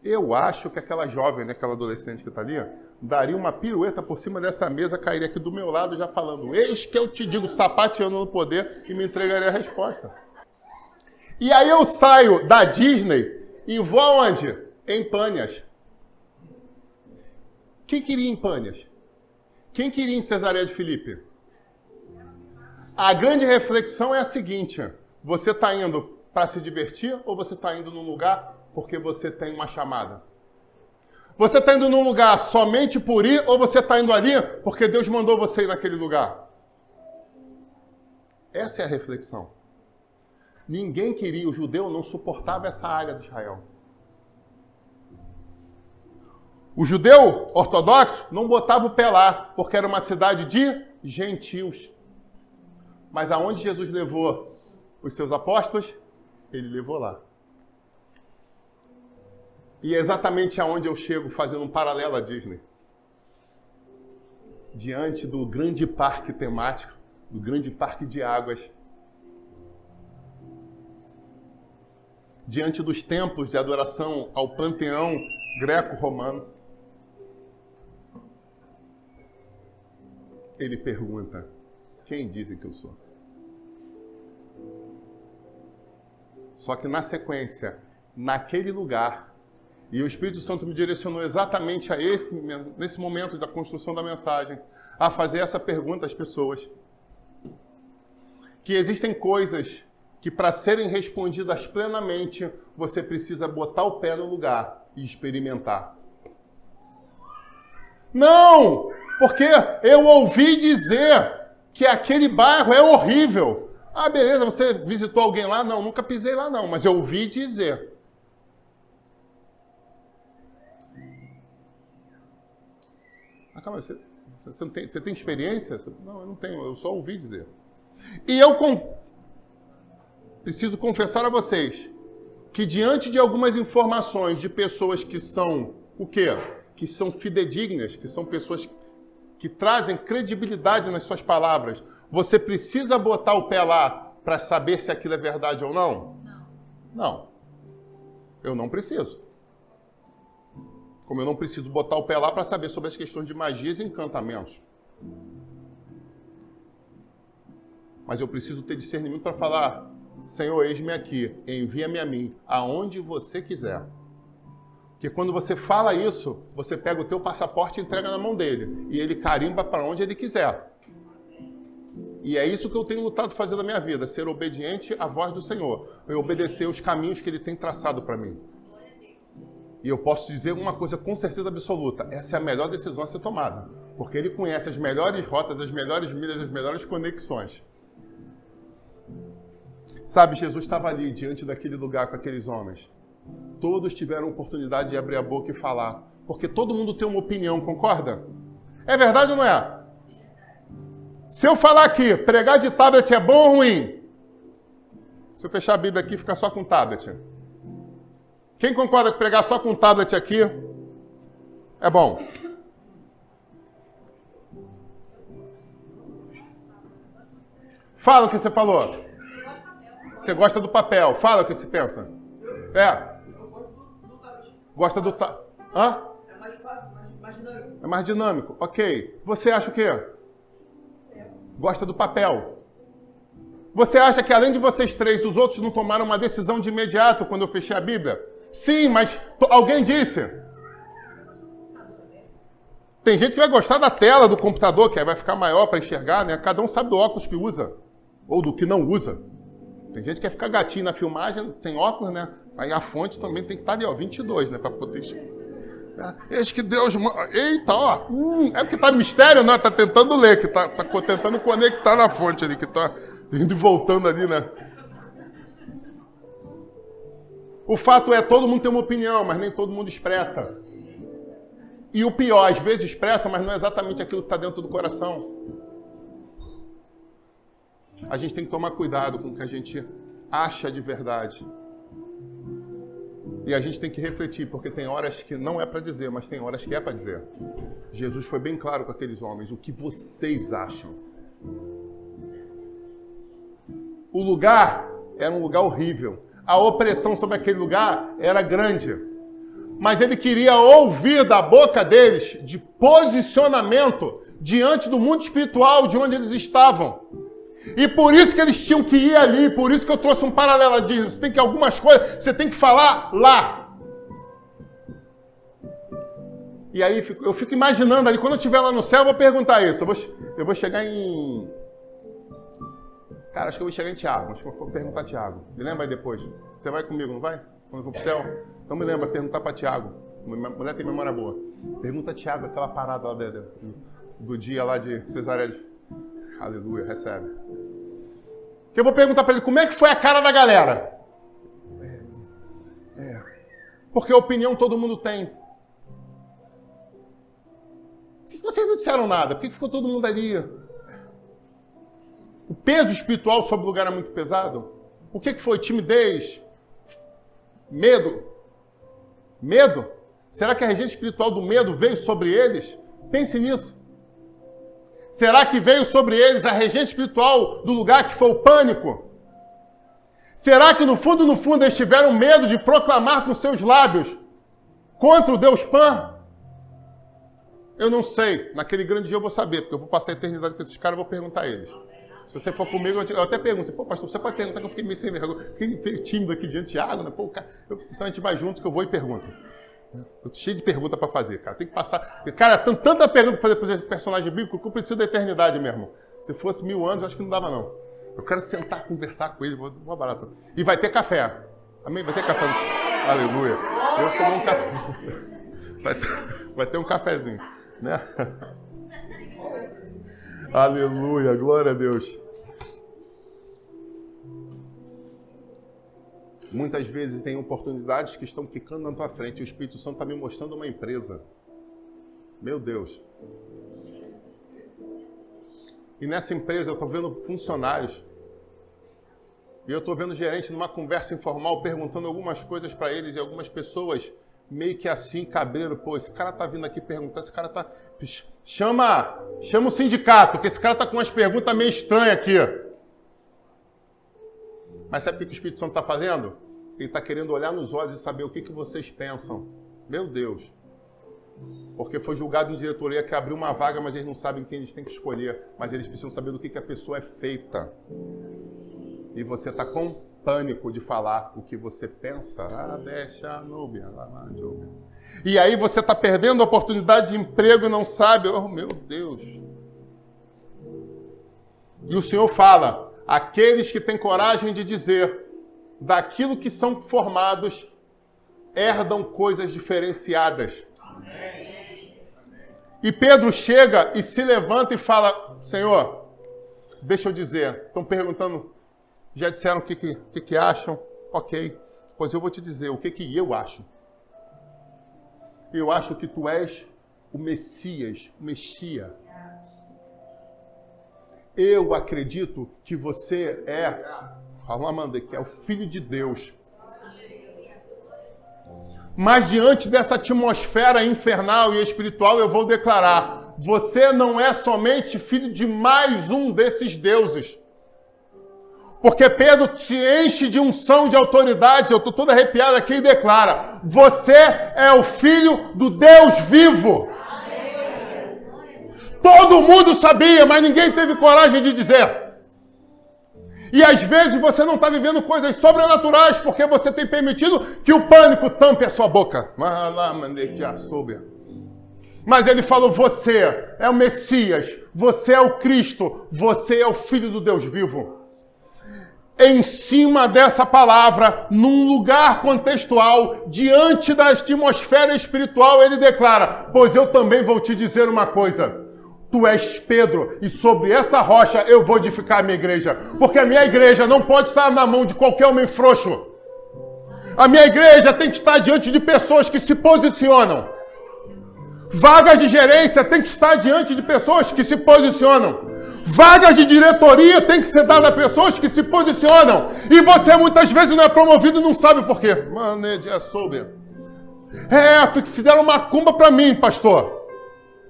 Eu acho que aquela jovem, né, aquela adolescente que está ali, daria uma pirueta por cima dessa mesa, cairia aqui do meu lado já falando, eis que eu te digo, sapateando no poder, e me entregaria a resposta. E aí eu saio da Disney e vou aonde? Em Pânias. Quem queria em Pânias? Quem queria em Cesareia de Filipe? A grande reflexão é a seguinte, você está indo para se divertir ou você está indo num lugar porque você tem uma chamada? Você está indo num lugar somente por ir ou você está indo ali porque Deus mandou você ir naquele lugar? Essa é a reflexão. Ninguém queria, o judeu não suportava essa área de Israel. O judeu ortodoxo não botava o pé lá, porque era uma cidade de gentios. Mas aonde Jesus levou os seus apóstolos, ele levou lá. E é exatamente aonde eu chego, fazendo um paralelo à Disney. Diante do grande parque temático, do grande parque de águas, diante dos templos de adoração ao panteão greco-romano, ele pergunta, quem dizem que eu sou? Só que na sequência, naquele lugar, e o Espírito Santo me direcionou exatamente nesse momento da construção da mensagem, a fazer essa pergunta às pessoas. Que existem coisas que para serem respondidas plenamente, você precisa botar o pé no lugar e experimentar. Não! Porque eu ouvi dizer que aquele bairro é horrível. Ah, beleza, você visitou alguém lá? Não, nunca pisei lá não, mas eu ouvi dizer. Ah, calma, você tem experiência? Não, eu não tenho, eu só ouvi dizer. E eu preciso confessar a vocês que diante de algumas informações de pessoas que são, o quê? Que são fidedignas, que são pessoas que trazem credibilidade nas suas palavras, você precisa botar o pé lá para saber se aquilo é verdade ou não? Não. Eu não preciso. Como eu não preciso botar o pé lá para saber sobre as questões de magias e encantamentos. Mas eu preciso ter discernimento para falar: Senhor, eis-me aqui, envia-me a mim, aonde você quiser. Porque quando você fala isso, você pega o teu passaporte e entrega na mão dele. E ele carimba para onde ele quiser. E é isso que eu tenho lutado fazer na minha vida, ser obediente à voz do Senhor. Eu obedecer os caminhos que ele tem traçado para mim. E eu posso dizer uma coisa com certeza absoluta: essa é a melhor decisão a ser tomada. Porque ele conhece as melhores rotas, as melhores milhas, as melhores conexões. Sabe, Jesus estava ali, diante daquele lugar com aqueles homens. Todos tiveram oportunidade de abrir a boca e falar. Porque todo mundo tem uma opinião, concorda? É verdade ou não é? Se eu falar aqui, pregar de tablet é bom ou ruim? Se eu fechar a Bíblia aqui, ficar só com tablet. Quem concorda que pregar só com tablet aqui é bom? Fala o que você falou. Você gosta do papel. Fala o que você pensa. Gosta do tablet. Hã? É mais fácil, mais dinâmico. É mais dinâmico. Ok. Você acha o quê? Gosta do papel. Você acha que além de vocês três, os outros não tomaram uma decisão de imediato quando eu fechei a Bíblia? Sim, mas alguém disse. Tem gente que vai gostar da tela do computador, que aí vai ficar maior para enxergar, né? Cada um sabe do óculos que usa, ou do que não usa. Tem gente que quer ficar gatinho na filmagem, tem óculos, né? Aí a fonte também tem que estar ali, ó, 22, né? Para poder... Eis que Deus... Eita, ó. É porque tá mistério, não? Tá tentando ler, que tá tentando conectar na fonte ali, que tá indo e voltando ali, né? O fato é, todo mundo tem uma opinião, mas nem todo mundo expressa. E o pior, às vezes expressa, mas não é exatamente aquilo que está dentro do coração. A gente tem que tomar cuidado com o que a gente acha de verdade. E a gente tem que refletir, porque tem horas que não é para dizer, mas tem horas que é para dizer. Jesus foi bem claro com aqueles homens: o que vocês acham? O lugar era um lugar horrível. A opressão sobre aquele lugar era grande. Mas ele queria ouvir da boca deles de posicionamento diante do mundo espiritual de onde eles estavam. E por isso que eles tinham que ir ali, por isso que eu trouxe um paralelo disso. Você tem que algumas coisas, você tem que falar lá. E aí eu fico imaginando ali, quando eu estiver lá no céu, eu vou perguntar isso. Eu vou chegar em... Cara, acho que eu vou chegar em Tiago. Acho que eu vou perguntar a Tiago. Me lembra aí depois. Você vai comigo, não vai? Quando eu for pro céu? Então me lembra, perguntar para Tiago. Mulher tem memória boa. Pergunta a Tiago aquela parada lá do dia lá de Cesareia. Aleluia, recebe. Que eu vou perguntar para ele como é que foi a cara da galera. Porque a opinião todo mundo tem. Por que vocês não disseram nada? Por que ficou todo mundo ali? O peso espiritual sobre o lugar é muito pesado. O que foi? Timidez? Medo? Medo? Será que a regência espiritual do medo veio sobre eles? Pense nisso. Será que veio sobre eles a regência espiritual do lugar que foi o pânico? Será que no fundo, eles tiveram medo de proclamar com seus lábios contra o Deus Pan? Eu não sei. Naquele grande dia eu vou saber, porque eu vou passar a eternidade com esses caras e vou perguntar a eles. Se você for comigo, eu até pergunto. Pô, pastor, você pode perguntar que eu fiquei meio sem vergonha. Fiquei tímido aqui diante de Tiago, né? Pô, então a gente vai junto que eu vou e pergunto. Eu tô cheio de pergunta para fazer, cara. Tem que passar... Cara, tem tanta pergunta para fazer para o personagem bíblico que eu preciso da eternidade mesmo. Se fosse 1000 anos, eu acho que não dava, não. Eu quero sentar, conversar com ele. Vou barato. E vai ter café. Amém? Vai ter café. Aleluia. Eu vou tomar um café. Vai ter um cafezinho, né? Aleluia, glória a Deus. Muitas vezes tem oportunidades que estão quicando na tua frente. O Espírito Santo está me mostrando uma empresa. Meu Deus. E nessa empresa eu estou vendo funcionários. E eu estou vendo gerente numa conversa informal perguntando algumas coisas para eles. E algumas pessoas meio que assim, cabreiro, pô, esse cara tá vindo aqui perguntar, esse cara tá... Chama o sindicato, que esse cara tá com umas perguntas meio estranhas aqui. Mas sabe o que o Espírito Santo tá fazendo? Ele tá querendo olhar nos olhos e saber o que vocês pensam. Meu Deus. Porque foi julgado em diretoria que abriu uma vaga, mas eles não sabem quem eles têm que escolher. Mas eles precisam saber do que a pessoa é feita. E você tá com pânico de falar o que você pensa. Ah, deixa a núbia, lá, Júbia. E aí você está perdendo a oportunidade de emprego e não sabe. Oh, meu Deus. E o Senhor fala, aqueles que têm coragem de dizer, daquilo que são formados, herdam coisas diferenciadas. Amém. E Pedro chega e se levanta e fala, Senhor, deixa eu dizer, estão perguntando, já disseram o que acham? Ok, pois eu vou te dizer o que eu acho. Eu acho que tu és o Messias, o Mexia. Eu acredito que você é o Filho de Deus. Mas diante dessa atmosfera infernal e espiritual, eu vou declarar, você não é somente filho de mais um desses deuses. Porque Pedro te enche de unção, de autoridade, eu estou todo arrepiado aqui e declara, você é o filho do Deus vivo. Todo mundo sabia, mas ninguém teve coragem de dizer. E às vezes você não está vivendo coisas sobrenaturais porque você tem permitido que o pânico tampe a sua boca. Mas ele falou, você é o Messias, você é o Cristo, você é o Filho do Deus vivo. Em cima dessa palavra, num lugar contextual, diante da atmosfera espiritual, ele declara, pois eu também vou te dizer uma coisa. Tu és Pedro, e sobre essa rocha eu vou edificar a minha igreja. Porque a minha igreja não pode estar na mão de qualquer homem frouxo. A minha igreja tem que estar diante de pessoas que se posicionam. Vagas de gerência tem que estar diante de pessoas que se posicionam. Vagas de diretoria tem que ser dada a pessoas que se posicionam. E você muitas vezes não é promovido e não sabe por quê. Fizeram uma macumba para mim, pastor.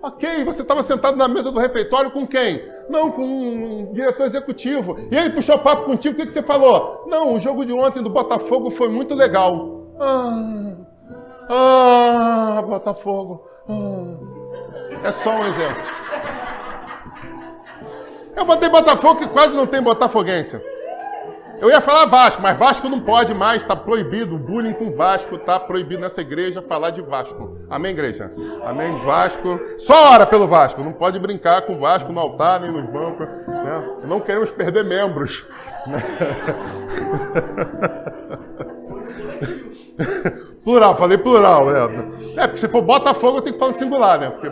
Ok, você estava sentado na mesa do refeitório com quem? Não, com um diretor executivo. E ele puxou papo contigo, o que você falou? Não, o jogo de ontem do Botafogo foi muito legal. Botafogo. É só um exemplo. Eu botei Botafogo que quase não tem botafoguense. Eu ia falar Vasco, mas Vasco não pode mais, está proibido. O bullying com Vasco está proibido nessa igreja falar de Vasco. Amém, igreja? Amém, Vasco. Só ora pelo Vasco, não pode brincar com Vasco no altar, nem nos bancos. Né? Não queremos perder membros. Plural, falei plural. Porque se for Botafogo, eu tenho que falar singular, né? Porque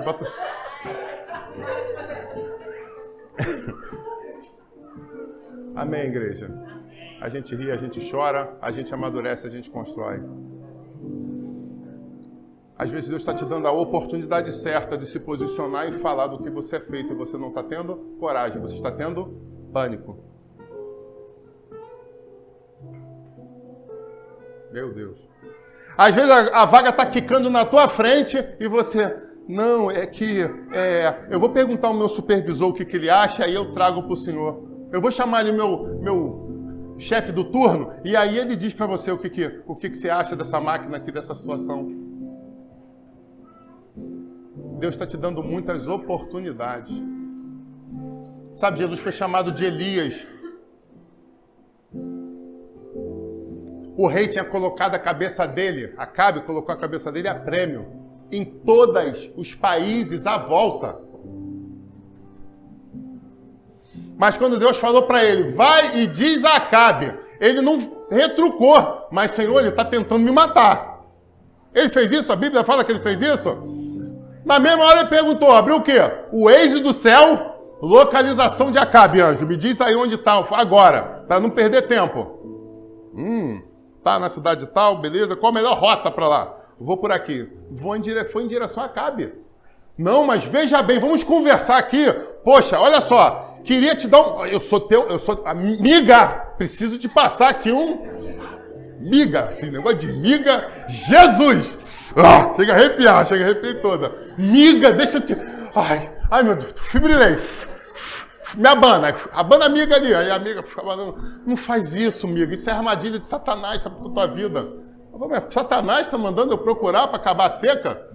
Amém, igreja. A gente ri, a gente chora, a gente amadurece, a gente constrói. Às vezes Deus está te dando a oportunidade certa de se posicionar e falar do que você é feito e você não está tendo coragem, você está tendo pânico. Meu Deus. Às vezes a vaga está quicando na tua frente e você... Não, eu vou perguntar ao meu supervisor o que ele acha e eu trago para o senhor. Eu vou chamar ali meu chefe do turno, e aí ele diz para você o que você acha dessa máquina aqui, dessa situação. Deus está te dando muitas oportunidades. Sabe, Jesus foi chamado de Elias. O rei tinha colocado a cabeça dele, Acabe colocou a cabeça dele a prêmio, em todos os países à volta. Mas quando Deus falou para ele, vai e diz a Acabe, ele não retrucou, mas Senhor, ele está tentando me matar. Ele fez isso? A Bíblia fala que ele fez isso? Na mesma hora ele perguntou, abriu o quê? O eixo do céu, localização de Acabe, anjo, me diz aí onde está, agora, para não perder tempo. Tá na cidade tal, beleza, qual a melhor rota para lá? Vou por aqui. Foi em direção a Acabe. Não, mas veja bem, vamos conversar aqui. Poxa, olha só, queria te dar eu sou amiga, preciso te passar aqui Miga, esse negócio de miga, Jesus! Ah, chega a arrepiar toda. Miga, deixa eu te... Ai, meu Deus, fibrilei. Me abana a miga ali. Aí a amiga fica abanando. Não faz isso, miga. Isso é armadilha de Satanás para a tua vida. Satanás está mandando eu procurar para acabar a seca?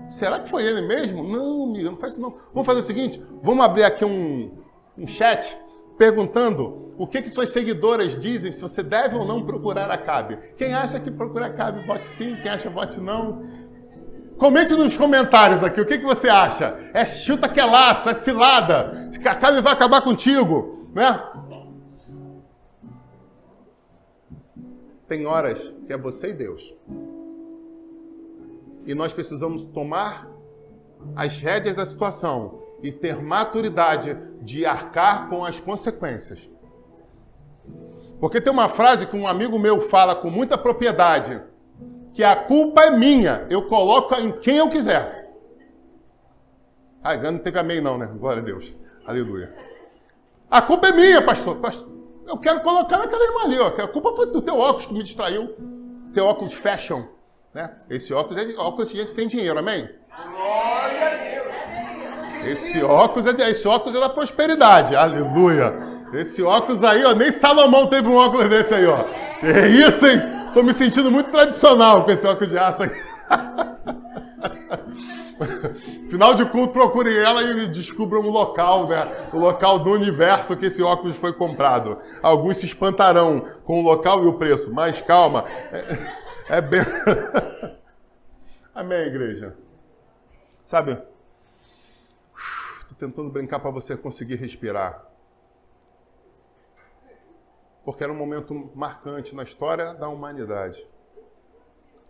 Será que foi ele mesmo? Não, amiga, não faz isso não. Vamos fazer o seguinte, vamos abrir aqui um chat perguntando o que suas seguidoras dizem se você deve ou não procurar Acabe. Quem acha que procurar Acabe, vote sim. Quem acha, vote não. Comente nos comentários aqui, o que você acha? É chuta que é laço, é cilada. Acabe vai acabar contigo, né? Tem horas que é você e Deus. E nós precisamos tomar as rédeas da situação e ter maturidade de arcar com as consequências. Porque tem uma frase que um amigo meu fala com muita propriedade, que a culpa é minha, eu coloco em quem eu quiser. Não teve amém não, né? Glória a Deus. Aleluia. A culpa é minha, pastor. Eu quero colocar naquela irmã ali, ó. A culpa foi do teu óculos que me distraiu. Teu óculos fashion. Né? Esse óculos é de óculos de gente que tem dinheiro, amém? Glória a Deus. Esse óculos é da prosperidade, aleluia. Esse óculos aí, ó, nem Salomão teve um óculos desse aí, ó. É isso, hein? Tô me sentindo muito tradicional com esse óculos de aço aqui. Final de culto, procurem ela e descubram o local, né? O local do universo que esse óculos foi comprado. Alguns se espantarão com o local e o preço, mas calma. É bem... Amém, igreja? Sabe? Estou tentando brincar para você conseguir respirar. Porque era um momento marcante na história da humanidade.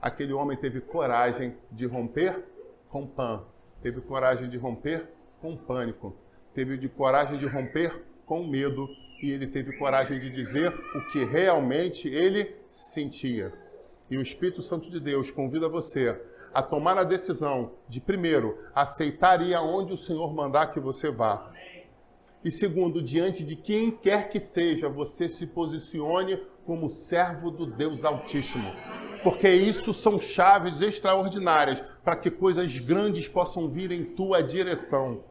Aquele homem teve coragem de romper com Pan. Teve coragem de romper com pânico. Teve coragem de romper com medo. E ele teve coragem de dizer o que realmente ele sentia. E o Espírito Santo de Deus convida você a tomar a decisão de, primeiro, aceitar ir aonde o Senhor mandar que você vá. E segundo, diante de quem quer que seja, você se posicione como servo do Deus Altíssimo. Porque isso são chaves extraordinárias para que coisas grandes possam vir em tua direção.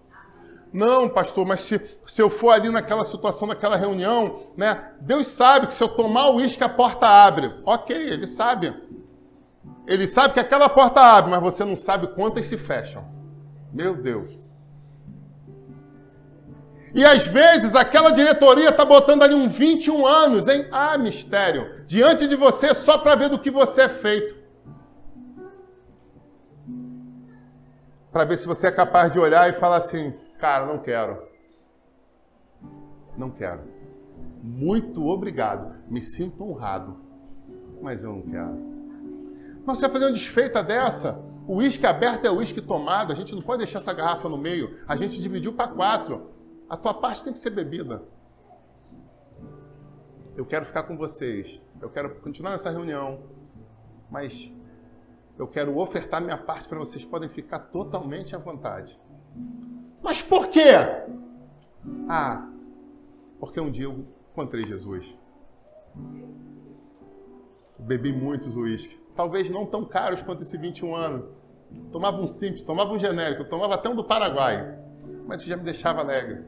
Não, pastor, mas se eu for ali naquela situação, naquela reunião, né? Deus sabe que se eu tomar o uísque, a porta abre. Ok, ele sabe. Ele sabe que aquela porta abre, mas você não sabe quantas se fecham. Meu Deus. E às vezes aquela diretoria está botando ali uns 21 anos, hein? Ah, mistério. Diante de você só para ver do que você é feito. Para ver se você é capaz de olhar e falar assim, cara, não quero. Não quero. Muito obrigado. Me sinto honrado. Mas eu não quero. Mas você vai fazer uma desfeita dessa? O uísque aberto é o uísque tomado. A gente não pode deixar essa garrafa no meio. A gente dividiu para 4. A tua parte tem que ser bebida. Eu quero ficar com vocês. Eu quero continuar nessa reunião. Mas eu quero ofertar minha parte para vocês. Podem ficar totalmente à vontade. Mas por quê? Porque um dia eu encontrei Jesus. Bebi muitos uísques. Talvez não tão caros quanto esse 21 anos. Tomava um simples, tomava um genérico, tomava até um do Paraguai. Mas isso já me deixava alegre.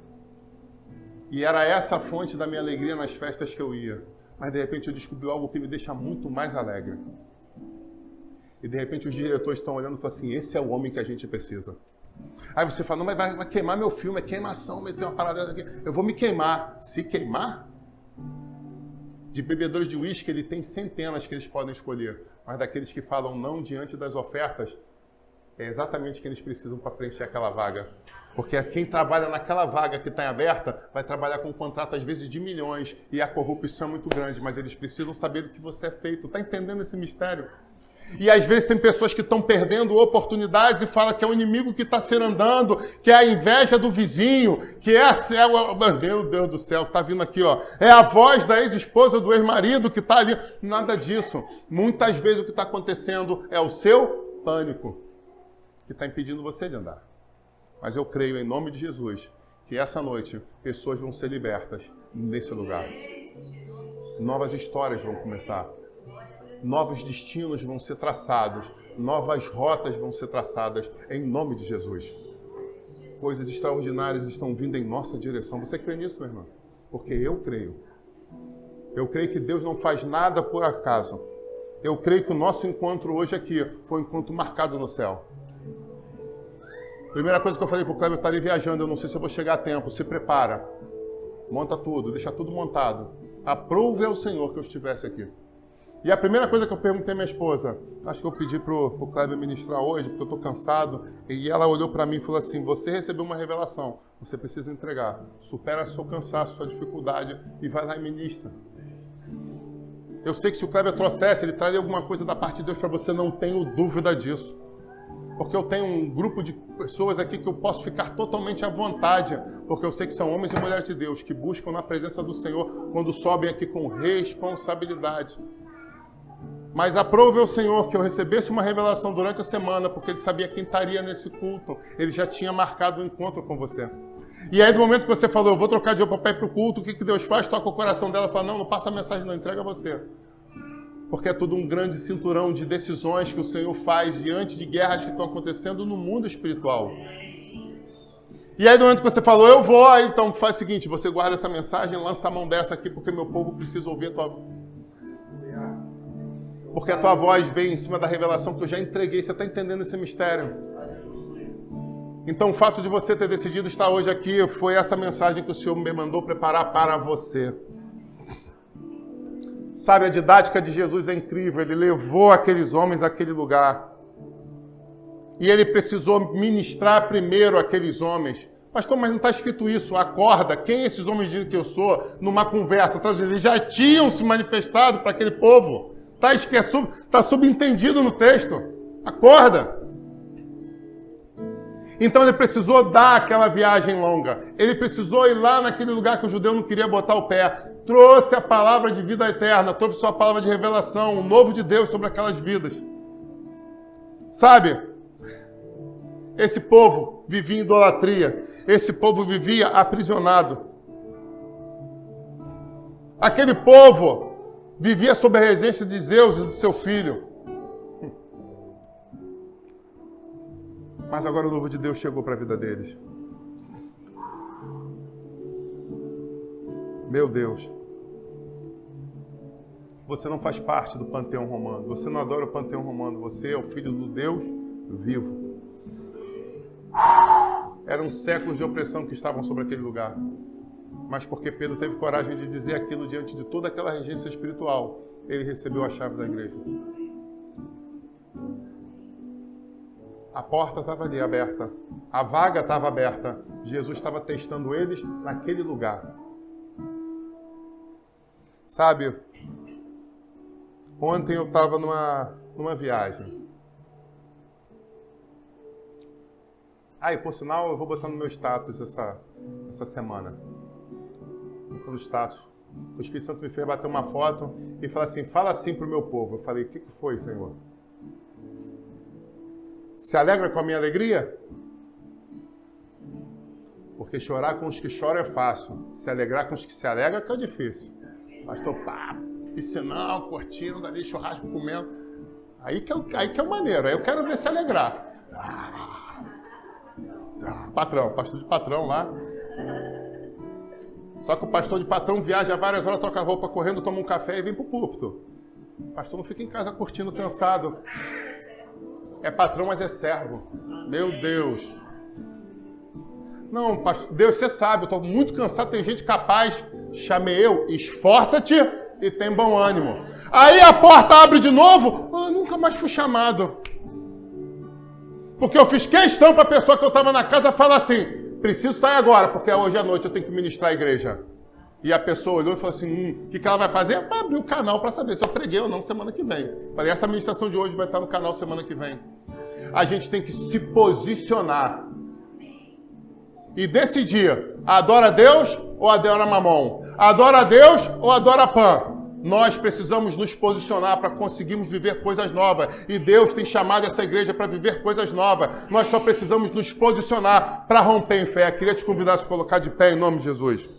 E era essa a fonte da minha alegria nas festas que eu ia. Mas de repente eu descobri algo que me deixa muito mais alegre. E de repente os diretores estão olhando e falam assim, esse é o homem que a gente precisa. Aí você fala, não, mas vai queimar meu filme, é queimação, meter uma parada aqui. Eu vou me queimar. Se queimar? De bebedores de uísque, ele tem centenas que eles podem escolher. Mas daqueles que falam não diante das ofertas, é exatamente o que eles precisam para preencher aquela vaga. Porque quem trabalha naquela vaga que está aberta, vai trabalhar com um contrato às vezes de milhões, e a corrupção é muito grande, mas eles precisam saber do que você é feito. Está entendendo esse mistério? E às vezes tem pessoas que estão perdendo oportunidades e falam que é o inimigo que está se andando, que é a inveja do vizinho, que é meu Deus do céu, está vindo aqui, ó. É a voz da ex-esposa do ex-marido que está ali. Nada disso. Muitas vezes o que está acontecendo é o seu pânico, que está impedindo você de andar. Mas eu creio em nome de Jesus que essa noite pessoas vão ser libertas nesse lugar. novas histórias vão começar. Novos destinos vão ser traçados. Novas rotas vão ser traçadas em nome de Jesus. Coisas extraordinárias estão vindo em nossa direção. Você crê nisso, meu irmão? Porque eu creio. Eu creio que Deus não faz nada por acaso. Eu creio que o nosso encontro hoje aqui foi um encontro marcado no céu. Primeira coisa que eu falei para o Cleber, eu estarei viajando, eu não sei se eu vou chegar a tempo. Se prepara. Monta tudo, deixa tudo montado. Aprove ao Senhor que eu estivesse aqui. E a primeira coisa que eu perguntei à minha esposa, acho que eu pedi para o Cleber ministrar hoje, porque eu estou cansado, e ela olhou para mim e falou assim, você recebeu uma revelação, você precisa entregar. Supera seu cansaço, sua dificuldade e vai lá e ministra. Eu sei que se o Cleber trouxesse, ele traria alguma coisa da parte de Deus para você, não tenho dúvida disso. Porque eu tenho um grupo de pessoas aqui que eu posso ficar totalmente à vontade, porque eu sei que são homens e mulheres de Deus que buscam na presença do Senhor quando sobem aqui com responsabilidade. Mas aprove ao Senhor que eu recebesse uma revelação durante a semana, porque Ele sabia quem estaria nesse culto. Ele já tinha marcado o encontro com você. E aí, no momento que você falou, eu vou trocar de roupa para ir para o culto, o que Deus faz? Toca o coração dela e fala, não passa a mensagem, não, entrega a você. Porque é tudo um grande cinturão de decisões que o Senhor faz diante de guerras que estão acontecendo no mundo espiritual. E aí, no momento que você falou, eu vou, aí então faz o seguinte, você guarda essa mensagem, lança a mão dessa aqui, porque meu povo precisa ouvir a tua... Porque a tua voz vem em cima da revelação que eu já entreguei. Você está entendendo esse mistério? Então, o fato de você ter decidido estar hoje aqui foi essa mensagem que o Senhor me mandou preparar para você. Sabe, a didática de Jesus é incrível. Ele levou aqueles homens àquele lugar. E ele precisou ministrar primeiro aqueles homens. Pastor, mas não está escrito isso. Acorda. Quem esses homens dizem que eu sou? Numa conversa. Eles já tinham se manifestado para aquele povo. Está subentendido no texto. Acorda. Então ele precisou dar aquela viagem longa. Ele precisou ir lá naquele lugar que o judeu não queria botar o pé. Trouxe a palavra de vida eterna. Trouxe sua palavra de revelação. O novo de Deus sobre aquelas vidas. Sabe? Esse povo vivia em idolatria. Esse povo vivia aprisionado. Aquele povo vivia sob a regência de Zeus e do seu filho. Mas agora o novo de Deus chegou para a vida deles. Meu Deus. Você não faz parte do panteão romano. Você não adora o panteão romano. Você é o filho do Deus vivo. Eram séculos de opressão que estavam sobre aquele lugar. Mas porque Pedro teve coragem de dizer aquilo diante de toda aquela regência espiritual, ele recebeu a chave da igreja. A porta estava ali aberta. A vaga estava aberta. Jesus estava testando eles naquele lugar. Sabe, ontem eu estava numa viagem. E por sinal, eu vou botar no meu status essa semana. No status. O Espírito Santo me fez bater uma foto e falar assim, fala assim para o meu povo. Eu falei, o que foi, Senhor? Se alegra com a minha alegria? Porque chorar com os que choram é fácil. Se alegrar com os que se alegram que é difícil. Pastor, piscinão, curtindo, ali, churrasco comendo. Aí que é o maneiro. Aí eu quero ver se alegrar. Pastor de patrão lá. Só que o pastor de patrão viaja várias horas, troca roupa correndo, toma um café e vem pro púlpito. O pastor não fica em casa curtindo, cansado. É patrão, mas é servo. Meu Deus. Não, pastor, Deus, você sabe, eu estou muito cansado, tem gente capaz. Chamei eu, esforça-te e tem bom ânimo. Aí a porta abre de novo, nunca mais fui chamado. Porque eu fiz questão para a pessoa que eu estava na casa falar assim, preciso sair agora, porque hoje à noite eu tenho que ministrar a igreja. E a pessoa olhou e falou assim, o que ela vai fazer? Vai abrir o canal para saber se eu preguei ou não semana que vem. Falei, essa ministração de hoje vai estar no canal semana que vem. A gente tem que se posicionar. E decidir, adora a Deus ou adora Mamon? Adora a Deus ou adora Pan? Nós precisamos nos posicionar para conseguirmos viver coisas novas. E Deus tem chamado essa igreja para viver coisas novas. Nós só precisamos nos posicionar para romper em fé. Queria te convidar a se colocar de pé em nome de Jesus.